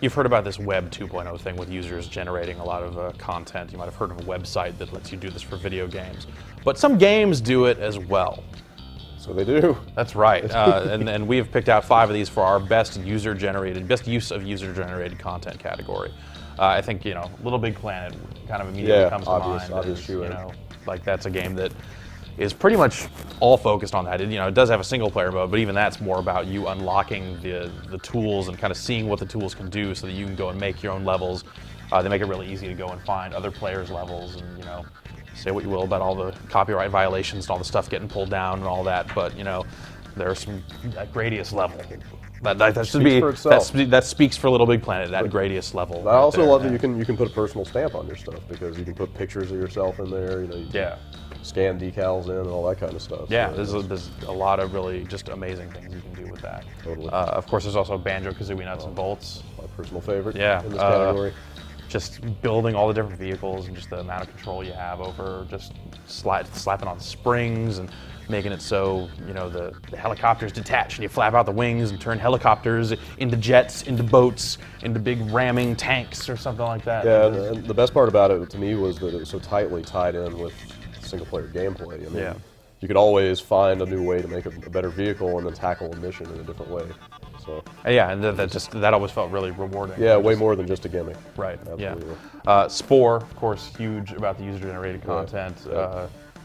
You've heard about this Web 2.0 thing with users generating a lot of content. You might have heard of a website that lets you do this for video games. But some games do it as well. So they do. That's right. And we have picked out 5 of these for our best use of user-generated content category. I think, you know, Little Big Planet kind of immediately comes to mind. Obvious, you know, like that's a game that is pretty much all focused on that. It, you know, it does have a single-player mode, but even that's more about you unlocking the tools and kind of seeing what the tools can do, so that you can go and make your own levels. They make it really easy to go and find other players' levels, and you know, say what you will about all the copyright violations and all the stuff getting pulled down and all that, but you know, there's some at Gradius level. That should be that speaks for Little Big Planet, that Gradius level. I also love that you can put a personal stamp on your stuff, because you can put pictures of yourself in there. You know, you can scan decals in and all that kind of stuff. Yeah, so there's a lot of really just amazing things you can do with that. Totally. Of course, there's also Banjo-Kazooie Nuts and Bolts. My personal favorite. Yeah. In this category. Just building all the different vehicles and just the amount of control you have over just slapping on springs and making it so, you know, the helicopters detach and you flap out the wings and turn helicopters into jets, into boats, into big ramming tanks or something like that. Yeah, and the best part about it to me was that it was so tightly tied in with single-player gameplay. I mean, you could always find a new way to make a better vehicle and then tackle a mission in a different way. So yeah, and that always felt really rewarding. Yeah, way more than just a gimmick. Right. Absolutely. Yeah. Spore, of course, huge about the user-generated content.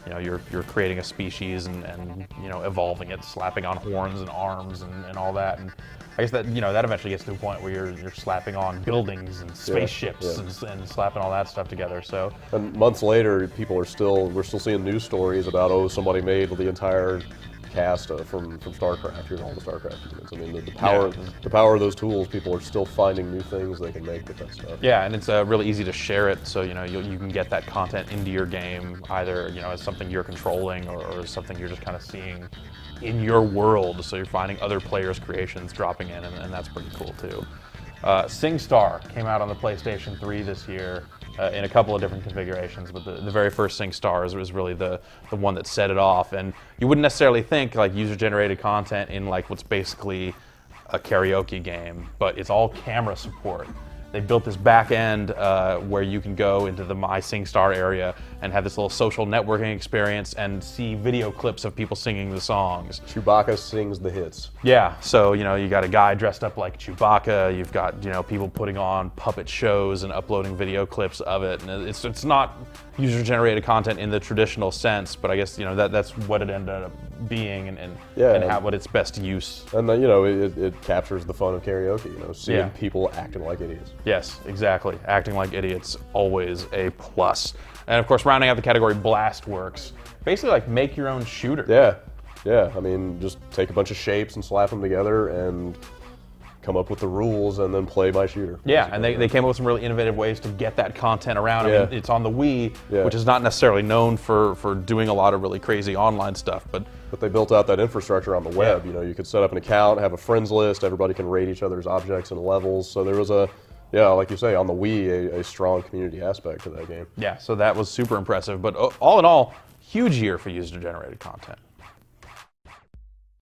You know, you're creating a species and you know, evolving it, slapping on horns and arms and all that. And I guess that, you know, that eventually gets to a point where you're slapping on buildings and spaceships and slapping all that stuff together. So. And months later, we're still seeing news stories about, oh, somebody made the entire cast from StarCraft, and all the StarCraft units. I mean, the power of those tools, people are still finding new things they can make with that stuff. Yeah, and it's really easy to share it, so you know you can get that content into your game, either you know as something you're controlling or something you're just kind of seeing in your world. So you're finding other players' creations dropping in, and that's pretty cool too. SingStar came out on the PlayStation 3 this year. In a couple of different configurations, but the very first SingStar was really the one that set it off. And you wouldn't necessarily think like user-generated content in like what's basically a karaoke game, but it's all camera support. They built this back end where you can go into the My SingStar area and have this little social networking experience and see video clips of people singing the songs. Chewbacca sings the hits. Yeah, so you know you got a guy dressed up like Chewbacca. You've got people putting on puppet shows and uploading video clips of it. And it's not user-generated content in the traditional sense, but I guess that's what it ended up being and what its best use. And it captures the fun of karaoke. Seeing people acting like idiots. Yes, exactly. Acting like idiots, always a plus. And of course, rounding out the category, Blastworks. Basically like make your own shooter. Yeah. I mean, just take a bunch of shapes and slap them together and come up with the rules and then play by shooter. Yeah, and they came up with some really innovative ways to get that content around. I mean, it's on the Wii, which is not necessarily known for doing a lot of really crazy online stuff, but they built out that infrastructure on the web. You could set up an account, have a friends list, everybody can rate each other's objects and levels. So there was like you say, on the Wii, a strong community aspect to that game. Yeah, so that was super impressive. But all in all, huge year for user-generated content.